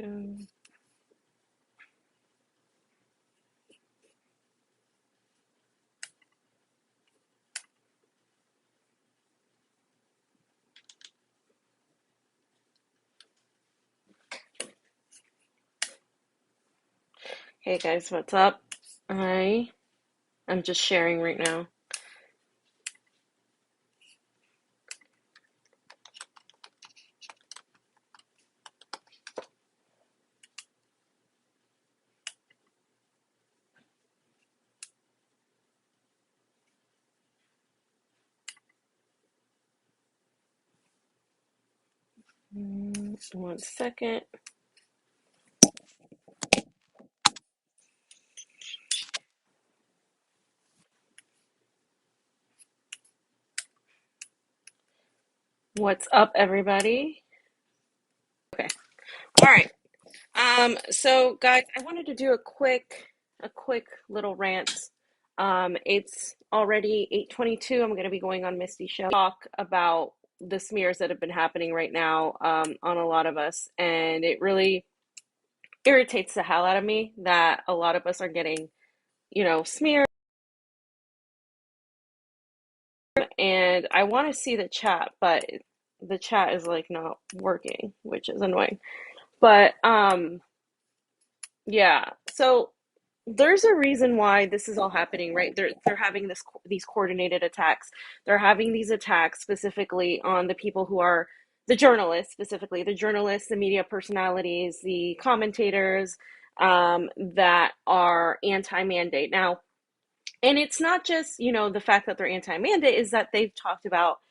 Um, Hey guys, what's up? I'm just sharing right now. One second. What's up, everybody? Okay. All right. So guys, I wanted to do a quick little rant. It's already 8:22. I'm gonna be going on Misty's show. Talk about the smears that have been happening right now, on a lot of us, and it really irritates the hell out of me that a lot of us are getting, smeared. And I want to see the chat, but the chat is like not working, which is annoying. But yeah. So there's a reason why this is all happening, right? They're having these coordinated attacks. They're having these attacks specifically on the people who are the journalists, specifically the journalists, the media personalities, the commentators, that are anti-mandate. Now, and it's not just, the fact that they're anti-mandate, is that they've talked about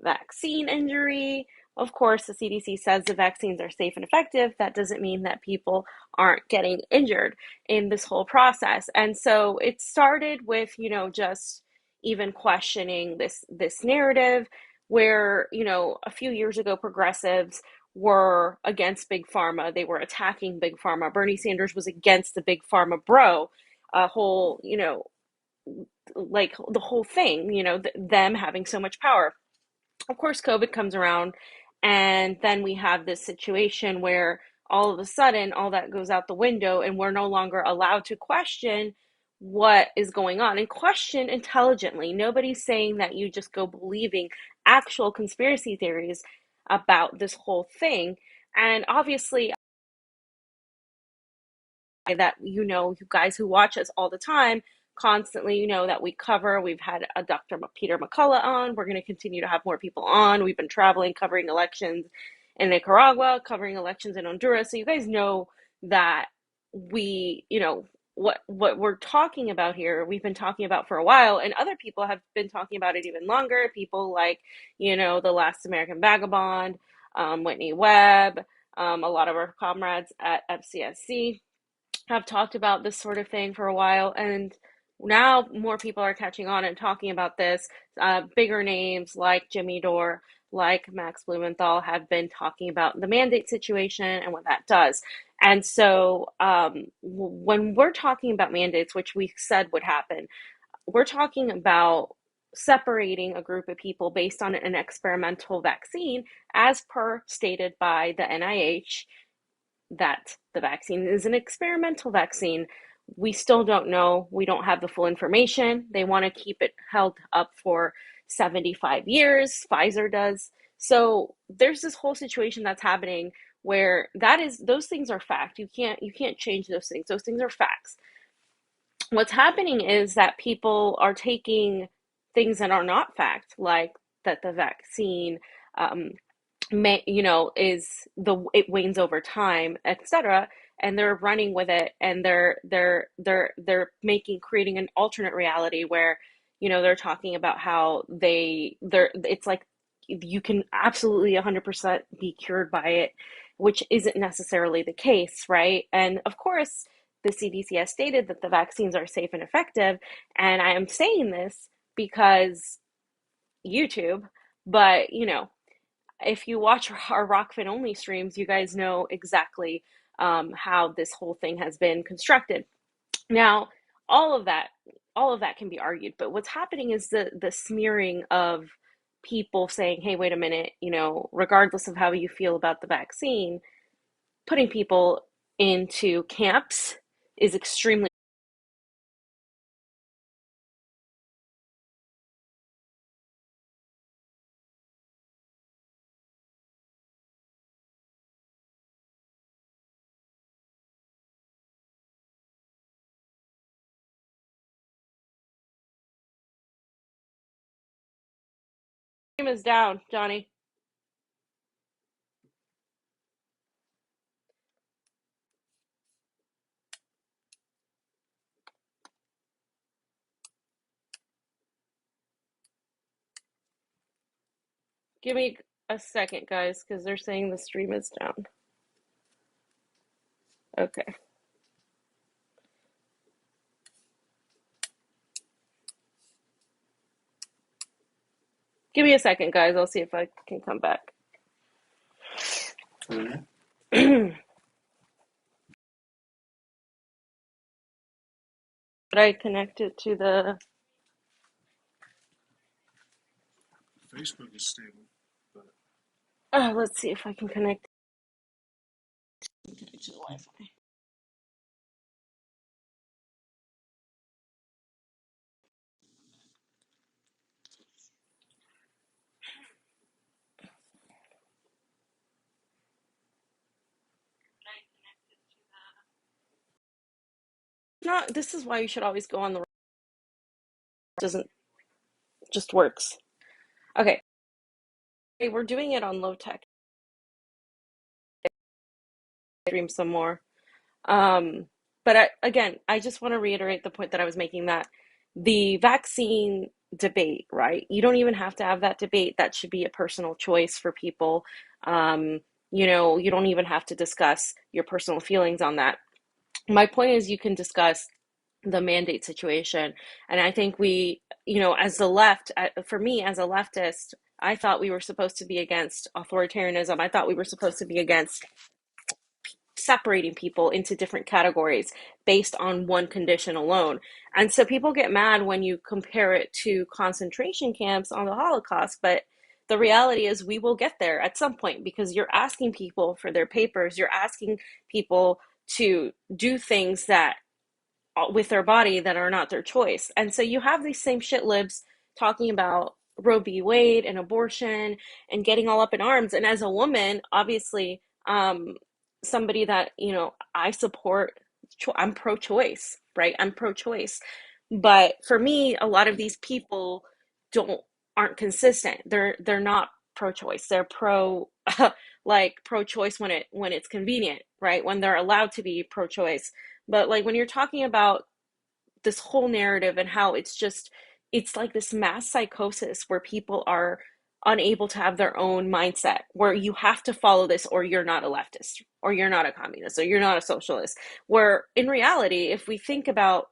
vaccine injury. Of course, the CDC says the vaccines are safe and effective. That doesn't mean that people aren't getting injured in this whole process. And so it started with, just even questioning this narrative where, a few years ago progressives were against big pharma. They were attacking big pharma. Bernie Sanders was against the big pharma bro, a whole, like the whole thing, them having so much power. Of course, COVID comes around, and then we have this situation where all of a sudden all that goes out the window, and we're no longer allowed to question what is going on and question intelligently. Nobody's saying that you just go believing actual conspiracy theories about this whole thing. And obviously, that you guys who watch us all the time constantly, that we cover. We've had a Dr. Peter McCullough on. We're going to continue to have more people on. We've been traveling, covering elections in Nicaragua, covering elections in Honduras. So you guys know that we, what we're talking about here, we've been talking about for a while, and other people have been talking about it even longer. People like, the Last American Vagabond, Whitney Webb, a lot of our comrades at FCSC have talked about this sort of thing for a while, and now more people are catching on and talking about this. Bigger names like Jimmy Dore, like Max Blumenthal, have been talking about the mandate situation and what that does. And so, when we're talking about mandates, which we said would happen, we're talking about separating a group of people based on an experimental vaccine, as per stated by the NIH, that the vaccine is an experimental vaccine. We still don't know. We don't have the full information. They want to keep it held up for 75 years. Pfizer does. So there's this whole situation that's happening where those things are fact. You can't change those things. Those things are facts. What's happening is that people are taking things that are not fact, like that the vaccine, um, is it wanes over time, etc. And they're running with it, and they're creating an alternate reality where, they're talking about how it's like you can absolutely 100% be cured by it, which isn't necessarily the case, right? And of course, the CDC has stated that the vaccines are safe and effective, and I am saying this because YouTube, but if you watch our Rokfin only streams, you guys know exactly, how this whole thing has been constructed. Now, all of that, all of that can be argued, but what's happening is the smearing of people saying, "Hey, wait a minute, regardless of how you feel about the vaccine, putting people into camps is extremely is down, Johnny. Give me a second, guys, because they're saying the stream is down. Okay. Give me a second, guys. I'll see if I can come back. But I connect it to the Facebook is stable, but let's see if I can connect to the Wi-Fi. Not this is why you should always go on the doesn't just works. Okay. Hey, we're doing it on low tech. Stream some more. Um, but again, I just want to reiterate the point that I was making that the vaccine debate, right? You don't even have to have that debate. That should be a personal choice for people. Um, you don't even have to discuss your personal feelings on that. My point is you can discuss the mandate situation. And I think as the left, for me as a leftist, I thought we were supposed to be against authoritarianism. I thought we were supposed to be against separating people into different categories based on one condition alone. And so people get mad when you compare it to concentration camps on the Holocaust, but the reality is we will get there at some point because you're asking people for their papers, you're asking people to do things that with their body that are not their choice. And so you have these same shit libs talking about Roe v. Wade and abortion and getting all up in arms. And as a woman, obviously, somebody that, I support, I'm pro choice, right? I'm pro choice. But for me, a lot of these people don't aren't consistent. They're not pro choice. They're pro like pro choice when it's convenient, right? When they're allowed to be pro choice, but like when you're talking about this whole narrative and how it's like this mass psychosis where people are unable to have their own mindset, where you have to follow this or you're not a leftist or you're not a communist or you're not a socialist. Where in reality, if we think about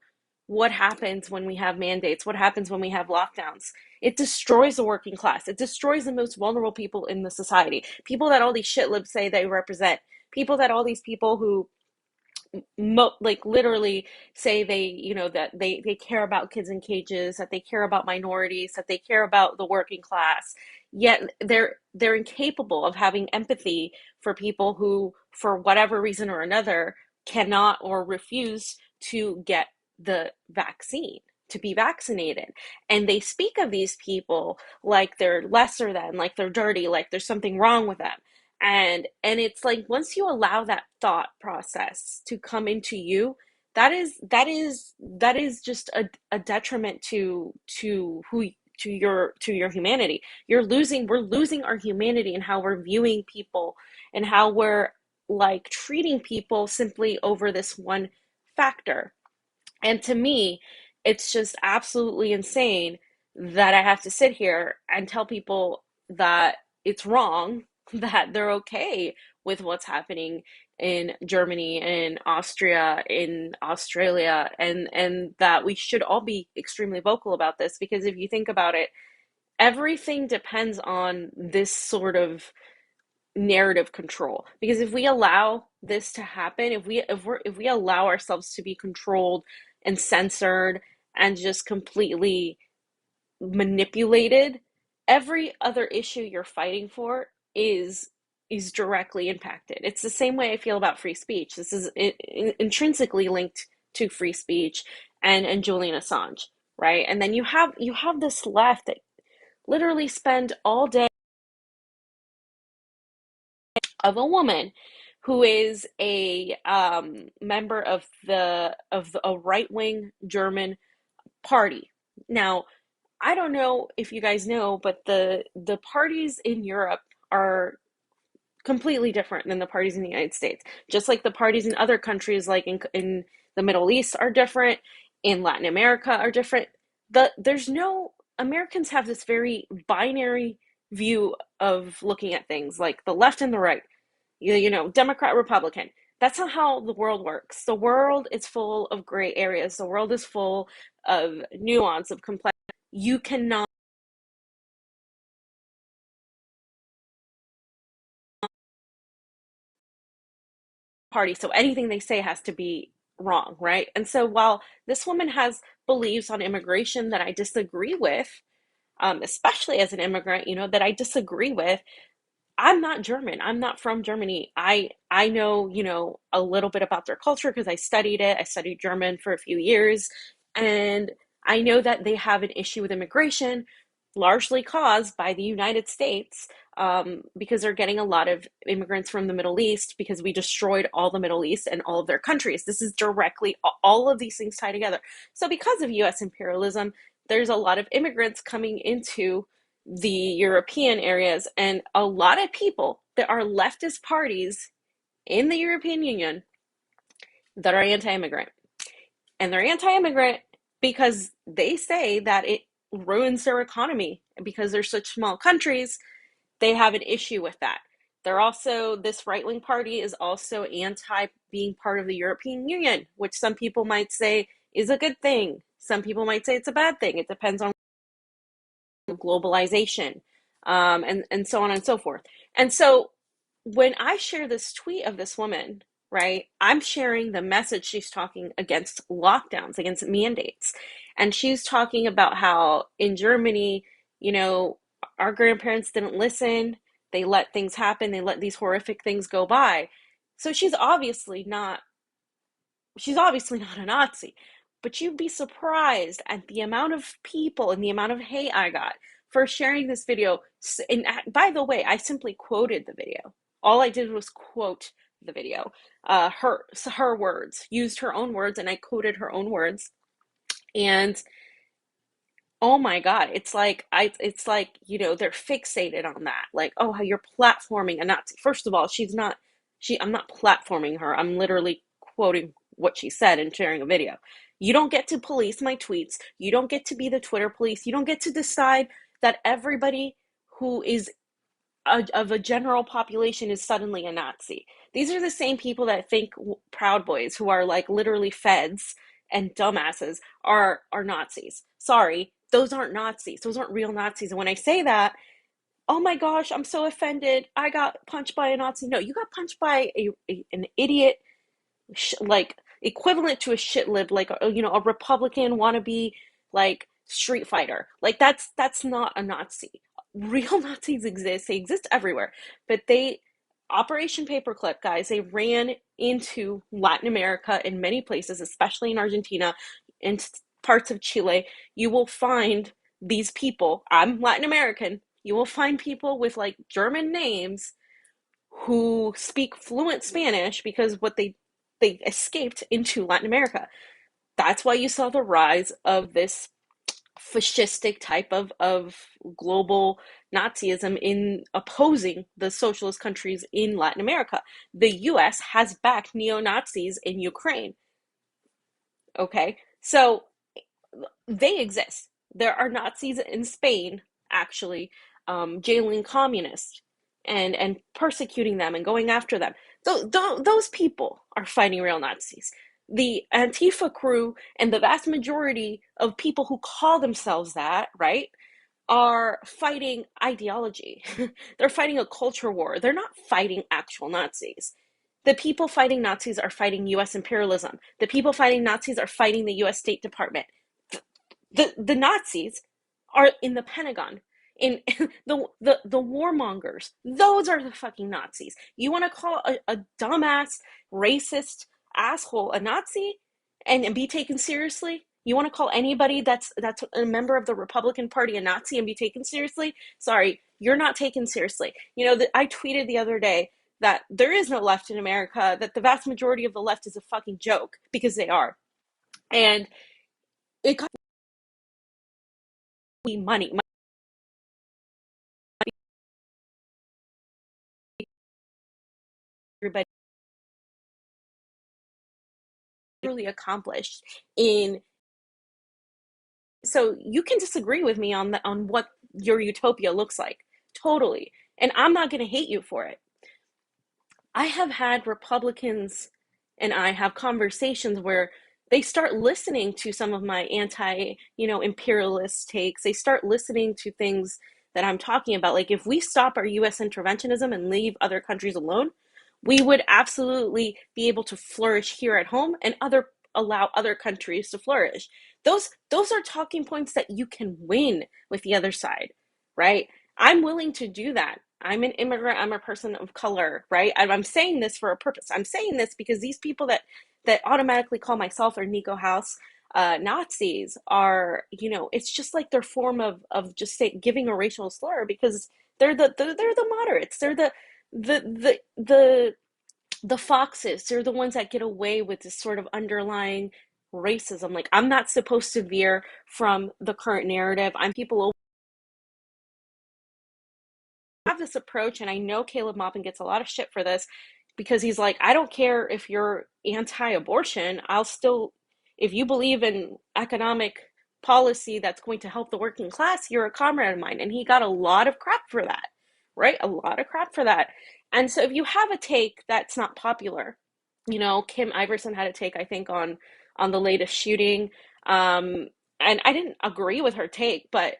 what happens when we have mandates, what happens when we have lockdowns, it destroys the working class. It destroys the most vulnerable people in the society. People that all these shit libs say they represent. People that all these people who like literally say that they care about kids in cages, that they care about minorities, that they care about the working class, yet they're incapable of having empathy for people who for whatever reason or another cannot or refuse to get the vaccine, to be vaccinated. And they speak of these people like they're lesser than, like they're dirty, like there's something wrong with them. And it's like once you allow that thought process to come into you, that is just a detriment to your humanity. We're losing our humanity and how we're viewing people and how we're like treating people simply over this one factor. And to me, it's just absolutely insane that I have to sit here and tell people that it's wrong, that they're okay with what's happening in Germany and Austria, in Australia, and that we should all be extremely vocal about this because if you think about it, everything depends on this sort of narrative control, because if we allow this to happen, if we allow ourselves to be controlled and censored and just completely manipulated, every other issue you're fighting for is is directly impacted. It's the same way I feel about free speech. This is intrinsically linked to free speech and Julian Assange, right? And then you have this left that literally spend all day of a woman who is a member of a right wing German party. Now, I don't know if you guys know, but the parties in Europe are completely different than the parties in the United States. Just like the parties in other countries, like in the Middle East, are different, in Latin America are different. There's no Americans have this very binary view of looking at things, like the left and the right. Democrat, Republican. That's not how the world works. The world is full of gray areas. The world is full of nuance, of complexity. You cannot party, so anything they say has to be wrong, right? And so while this woman has beliefs on immigration that I disagree with, especially as an immigrant, that I disagree with, I'm not German. I'm not from Germany. I know, a little bit about their culture because I studied it. I studied German for a few years, and I know that they have an issue with immigration, largely caused by the United States, because they're getting a lot of immigrants from the Middle East because we destroyed all the Middle East and all of their countries. This is directly all of these things tie together. So because of U.S. imperialism, there's a lot of immigrants coming into the European areas, and a lot of people that are leftist parties in the European Union that are anti-immigrant. And they're anti-immigrant because they say that it ruins their economy. And because they're such small countries, they have an issue with that. They're also, this right-wing party is also anti being part of the European Union, which some people might say is a good thing. Some people might say it's a bad thing. It depends on globalization, and so on and so forth. And so when I share this tweet of this woman, right, I'm sharing the message. She's talking against lockdowns, against mandates. And she's talking about how in Germany, our grandparents didn't listen. They let things happen. They let these horrific things go by. So she's obviously not a Nazi, but you'd be surprised at the amount of people and the amount of hate I got for sharing this video. And by the way, I simply quoted the video. All I did was quote the video, her words, used her own words, and I quoted her own words. And oh my God, they're fixated on that. Like, oh, how you're platforming a Nazi. First of all, I'm not platforming her. I'm literally quoting what she said and sharing a video. You don't get to police my tweets. You don't get to be the Twitter police. You don't get to decide that everybody who is of a general population is suddenly a Nazi. These are the same people that think Proud Boys, who are like literally feds and dumbasses, are Nazis. Sorry, those aren't Nazis. Those aren't real Nazis. And when I say that, oh my gosh, I'm so offended. I got punched by a Nazi. No, you got punched by an idiot, like equivalent to a shitlib, like a Republican wannabe, like street fighter. Like that's not a Nazi. Real Nazis exist. They exist everywhere, but Operation Paperclip, guys, they ran into Latin America in many places, especially in Argentina, in parts of Chile. You will find these people. I'm Latin American. You will find people with like German names who speak fluent Spanish because they escaped into Latin America. That's why you saw the rise of this fascistic type of global Nazism in opposing the socialist countries in Latin America. The US has backed neo-Nazis in Ukraine. Okay? So they exist. There are Nazis in Spain, actually, jailing communists and persecuting them and going after them. Those people are fighting real Nazis. The Antifa crew and the vast majority of people who call themselves that, right, are fighting ideology. They're fighting a culture war. They're not fighting actual Nazis. The people fighting Nazis are fighting US imperialism. The people fighting Nazis are fighting the US State Department. The Nazis are in the Pentagon. In the warmongers, those are the fucking Nazis. You want to call a dumbass racist asshole a Nazi and be taken seriously? You want to call anybody that's a member of the Republican Party a Nazi and be taken seriously? Sorry, you're not taken seriously. I tweeted the other day that there is no left in America, that the vast majority of the left is a fucking joke, because they are. And it got me money. Everybody really accomplished in. So you can disagree with me on what your utopia looks like, totally, and I'm not going to hate you for it. I have had Republicans and I have conversations where they start listening to some of my imperialist takes. They start listening to things that I'm talking about. Like, if we stop our US interventionism and leave other countries alone, we would absolutely be able to flourish here at home and allow other countries to flourish. Those are talking points that you can win with the other side, right? I'm willing to do that. I'm an immigrant. I'm a person of color, right? I'm saying this for a purpose. I'm saying this because these people that automatically call myself or Niko House Nazis are, it's just like their form of just giving a racial slur, because they're the moderates. They're the the the foxes. They're the ones that get away with this sort of underlying racism. Like, I'm not supposed to veer from the current narrative. I'm people have this approach, and I know Caleb Maupin gets a lot of shit for this, because he's like, I don't care if you're anti-abortion, I'll still, if you believe in economic policy that's going to help the working class, you're a comrade of mine. And he got a lot of crap for that, right? A lot of crap for that. And so if you have a take that's not popular, Kim Iversen had a take, I think, on the latest shooting. And I didn't agree with her take, but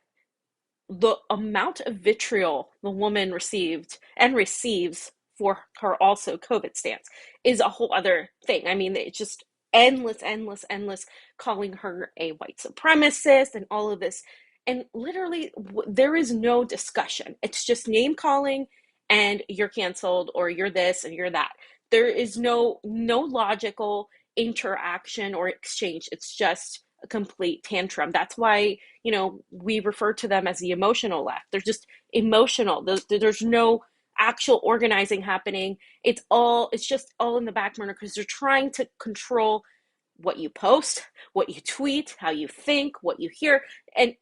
the amount of vitriol the woman received and receives for her also COVID stance is a whole other thing. I mean, it's just endless, endless, endless, calling her a white supremacist and all of this. And literally, there is no discussion. It's just name calling, and you're canceled, or you're this and you're that. There is no logical interaction or exchange. It's just a complete tantrum. That's why, we refer to them as the emotional left. They're just emotional. There's no actual organizing happening. It's just all in the back burner, because they're trying to control what you post, what you tweet, how you think, what you hear, and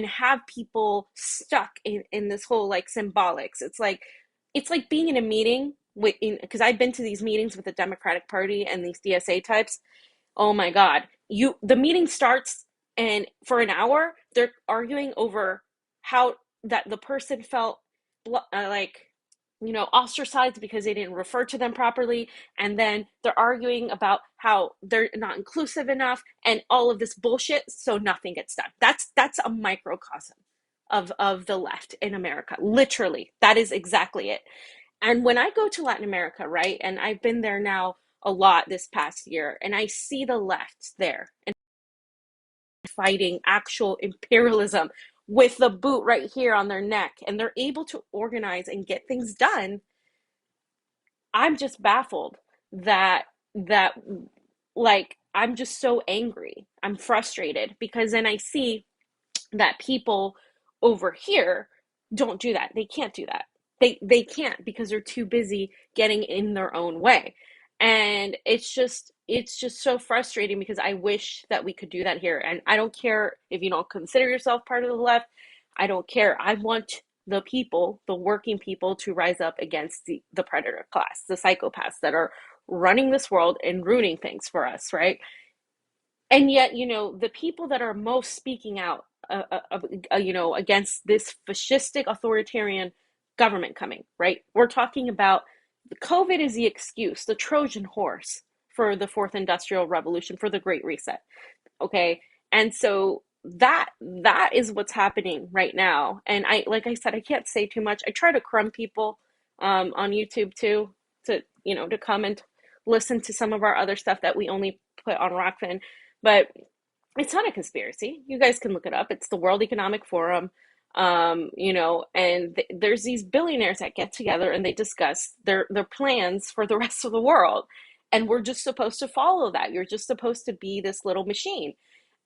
have people stuck in this whole like symbolics. It's like being in a meeting with, because I've been to these meetings with the Democratic Party and these DSA types. Oh my God. The meeting starts, and for an hour they're arguing over how that the person felt like, ostracized because they didn't refer to them properly, and then they're arguing about how they're not inclusive enough and all of this bullshit, so nothing gets done. That's a microcosm of the left in America. Literally, that is exactly it. And when I go to Latin America, right, and I've been there now a lot this past year, and I see the left there and fighting actual imperialism with the boot right here on their neck, and they're able to organize and get things done. I'm just baffled that like, I'm just so angry. I'm frustrated, because then I see that people over here don't do that. They can't do that. They can't, because they're too busy getting in their own way. And it's just so frustrating, because I wish that we could do that here. And I don't care if you don't consider yourself part of the left. I don't care. I want the people, the working people, to rise up against the predator class, the psychopaths that are running this world and ruining things for us, right? And yet, the people that are most speaking out, against this fascistic authoritarian government coming, right? We're talking about COVID is the excuse, the Trojan horse for the fourth industrial revolution, for the Great Reset. Okay. And so that is what's happening right now. And like I said, I can't say too much. I try to crumb people on YouTube too, to come and listen to some of our other stuff that we only put on Rokfin. But it's not a conspiracy. You guys can look it up. It's the World Economic Forum. And there's these billionaires that get together and they discuss their plans for the rest of the world. And we're just supposed to follow that. You're just supposed to be this little machine.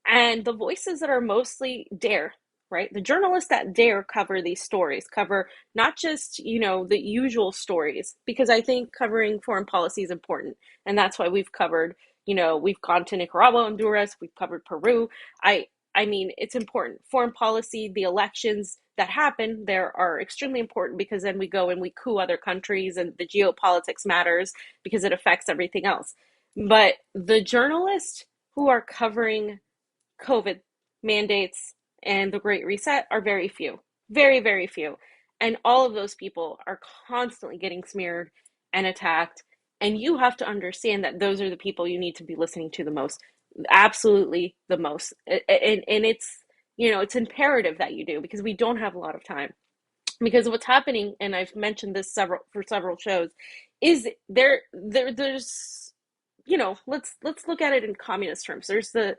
And the voices that are mostly Dare, right? The journalists that dare cover these stories, cover not just, the usual stories, because I think covering foreign policy is important. And that's why we've covered, we've gone to Nicaragua, Honduras, we've covered Peru. I mean, it's important. Foreign policy, the elections that happen there are extremely important because then we go and we coup other countries and the geopolitics matters because it affects everything else. But the journalists who are covering COVID mandates and the Great Reset are very few, very, very few. And all of those people are constantly getting smeared and attacked. And you have to understand that those are the people you need to be listening to the most, absolutely the most. And it's imperative that you do because we don't have a lot of time. Because what's happening, and I've mentioned this several shows, is there's let's look at it in communist terms. There's the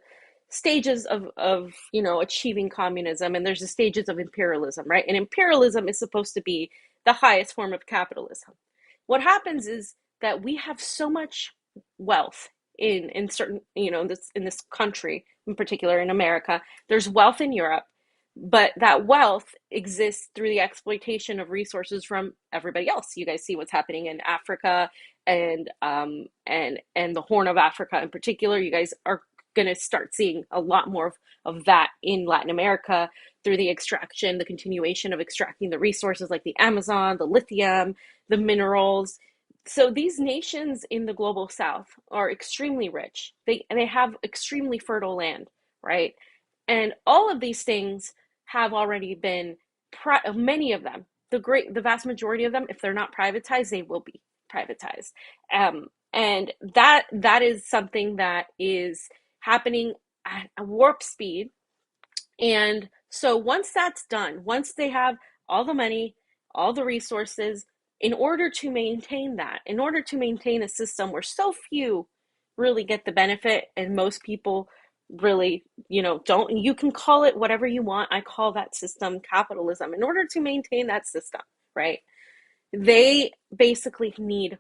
stages of achieving communism, and there's the stages of imperialism, right? And imperialism is supposed to be the highest form of capitalism. What happens is that we have so much wealth in certain, in this country, in particular in America. There's wealth in Europe, but that wealth exists through the exploitation of resources from everybody else. You guys see what's happening in Africa and the Horn of Africa in particular. You guys are going to start seeing a lot more of that in Latin America through the continuation of extracting the resources like the Amazon, the lithium, the minerals. So these nations in the global south are extremely rich. They have extremely fertile land, right? And all of these things have already been, many of them, the vast majority of them, if they're not privatized, they will be privatized. And that is something that is happening at a warp speed. And so once that's done, once they have all the money, all the resources, in order to maintain that, in order to maintain a system where so few really get the benefit and most people really, don't, you can call it whatever you want. I call that system capitalism. In order to maintain that system, right? They basically need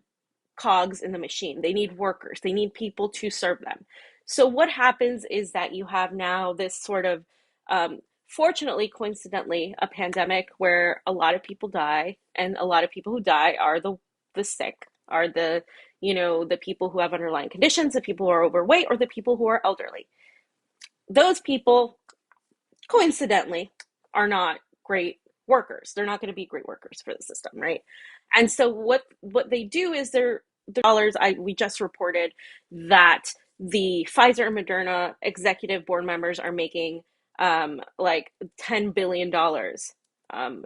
cogs in the machine. They need workers. They need people to serve them. So what happens is that you have now this sort of, fortunately, coincidentally, a pandemic where a lot of people die, and a lot of people who die are the sick, are the people who have underlying conditions, the people who are overweight, or the people who are elderly. Those people, coincidentally, are not great workers. They're not going to be great workers for the system, right? And so what they do is they're dollars. We just reported that the Pfizer and Moderna executive board members are making like $10 billion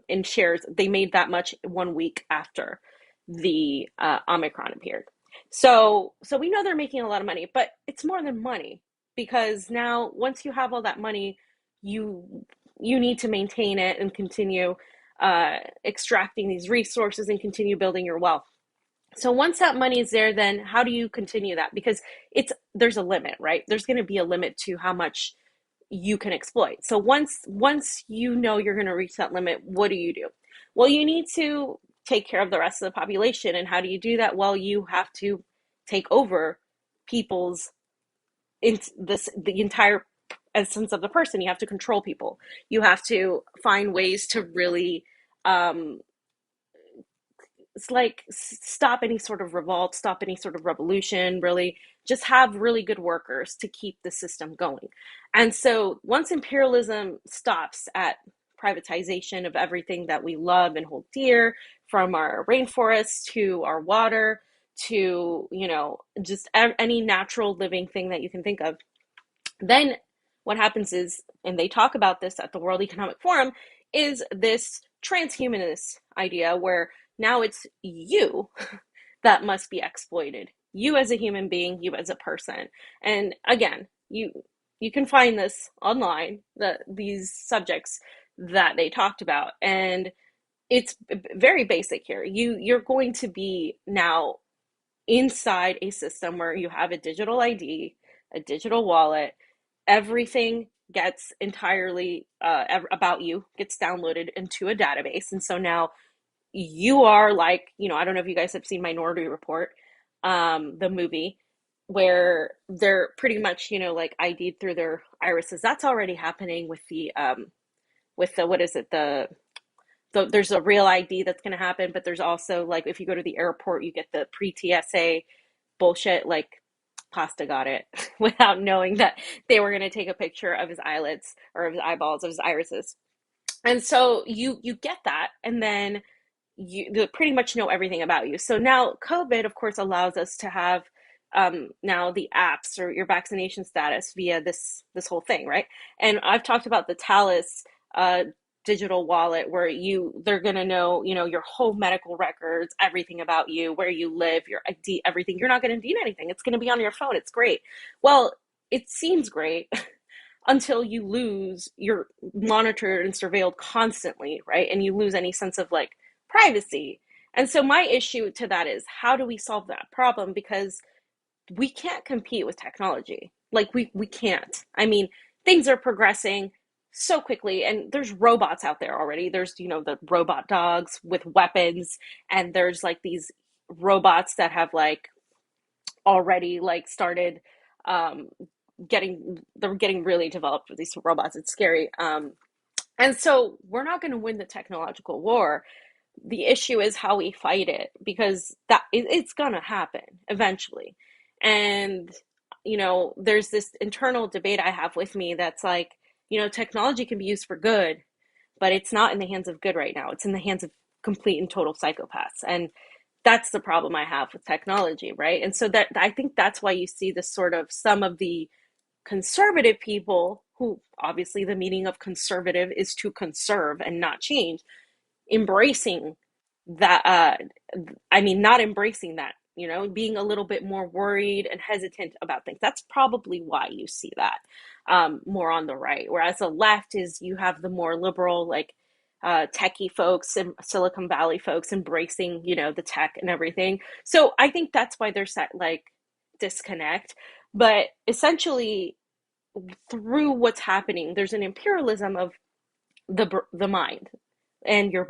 in shares. They made that much 1 week after the Omicron appeared. So we know they're making a lot of money, but it's more than money because now once you have all that money, you you need to maintain it and continue extracting these resources and continue building your wealth. So once that money is there, then how do you continue that? Because there's a limit, right? There's going to be a limit to how much you can exploit. So once you know you're going to reach that limit, what do you do? Well, you need to take care of the rest of the population. And how do you do that? Well, you have to take over people's the entire essence of the person. You have to control people. You have to find ways to really um, it's like stop any sort of revolt, stop any sort of revolution, really just have really good workers to keep the system going. And so once imperialism stops at privatization of everything that we love and hold dear, from our rainforests to our water to, just any natural living thing that you can think of, then what happens is, and they talk about this at the World Economic Forum, is this transhumanist idea where now it's you that must be exploited. You as a human being, you as a person. And again, you can find this online, these subjects that they talked about. And it's very basic here. You're going to be now inside a system where you have a digital ID, a digital wallet, everything gets entirely about you gets downloaded into a database. And so now you are like, I don't know if you guys have seen Minority Report, the movie, where they're pretty much, like ID'd through their irises. That's already happening with the, what is it, there's a real ID that's going to happen, but there's also like if you go to the airport, you get the pre-TSA bullshit. Like Pasta got it without knowing that they were going to take a picture of his eyelids or of his eyeballs, of his irises. And so you get that, and then you they pretty much know everything about you. So now COVID, of course, allows us to have now the apps or your vaccination status via this whole thing, right? And I've talked about the Talus uh, digital wallet where they're gonna know, your whole medical records, everything about you, where you live, your ID, everything. You're not gonna need anything. It's gonna be on your phone. It's great. Well, it seems great until you lose, you're monitored and surveilled constantly, right? And you lose any sense of like privacy. And so my issue to that is how do we solve that problem? Because we can't compete with technology. Like we can't. I mean, things are progressing so quickly, and there's robots out there already. There's, the robot dogs with weapons, and there's like these robots that have like already like started um they're getting really developed with these robots. It's scary. And so we're not going to win the technological war. The issue is how we fight it, because it's going to happen eventually. And there's this internal debate I have with me that's like, technology can be used for good, but it's not in the hands of good right now. It's in the hands of complete and total psychopaths. And that's the problem I have with technology, right? And so that I think that's why you see this sort of some of the conservative people, who obviously the meaning of conservative is to conserve and not change, embracing that. I mean, not embracing that, being a little bit more worried and hesitant about things. That's probably why you see that more on the right. Whereas the left is, you have the more liberal, like techie folks and Silicon Valley folks embracing, the tech and everything. So I think that's why there's that like disconnect. But essentially, through what's happening, there's an imperialism of the mind and your